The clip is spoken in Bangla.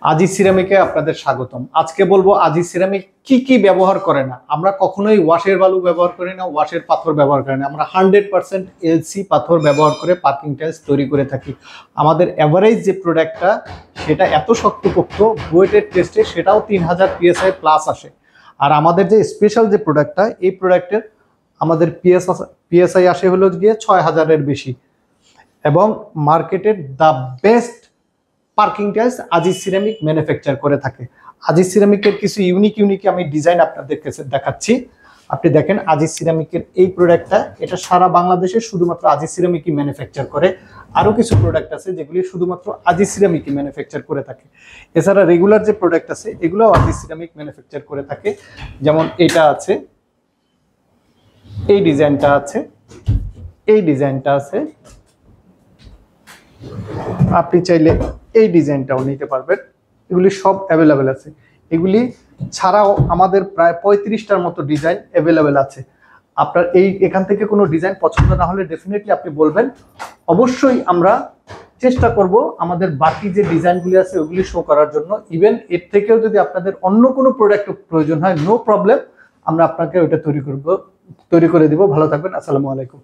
আজি সিরামিকে আপনাদের স্বাগতম। আজকে বলবো আজি সিরামিক কি কি ব্যবহার করে না। আমরা কখনোই ওয়াশের বালু ব্যবহার করি না, ওয়াশের পাথর ব্যবহার করি না। আমরা 100% এলসি পাথর ব্যবহার করে পার্কিং টাইলস তৈরি করে থাকি। আমাদের এভারেজ যে প্রোডাক্টটা সেটা এত শক্তপোক্ত, বুয়েটের টেস্টে সেটাও 3000 PSI প্লাস আসে। আর আমাদের যে স্পেশাল যে প্রোডাক্টটা, এই প্রোডাক্টের আমাদের পিএসআই আসে হলো গিয়ে 6000-এর বেশি। এবং মার্কেটের দ্য বেস্ট পার্কিং টাইলস আজি সিরামিক ম্যানুফ্যাকচার করে থাকে। আজি সিরামিকের কিছু ইউনিক আমি ডিজাইন আপনাদেরকে দেখাচ্ছি। আপনি দেখেন আজি সিরামিকের এই প্রোডাক্টটা, এটা সারা বাংলাদেশে শুধুমাত্র আজি সিরামিকই ম্যানুফ্যাকচার করে। আরও কিছু প্রোডাক্ট আছে যেগুলি শুধুমাত্র আজি সিরামিকই ম্যানুফ্যাকচার করে থাকে। এছাড়া রেগুলার যে প্রোডাক্ট আছে এগুলোও আজি সিরামিক ম্যানুফ্যাকচার করে থাকে। যেমন এটা আছে, এই ডিজাইনটা আছে, এই ডিজাইনটা আছে। আপনি চাইলে এই ডিজাইনটাও নিতে পারবেন। এগুলি সব অ্যাভেলেবেল আছে। এগুলি ছাড়াও আমাদের প্রায় 35টার মতো ডিজাইন অ্যাভেলেবেল আছে। আপনার এখান থেকে কোনো ডিজাইন পছন্দ না হলে ডেফিনেটলি আপনি বলবেন, অবশ্যই আমরা চেষ্টা করব আমাদের বাকি যে ডিজাইনগুলি আছে ওগুলি শো করার জন্য। ইভেন এর থেকেও যদি আপনাদের অন্য কোনো প্রোডাক্ট প্রয়োজন হয়, নো প্রবলেম, আমরা আপনাকে ওইটা তৈরি করে দিব। ভালো থাকবেন। আসসালামু আলাইকুম।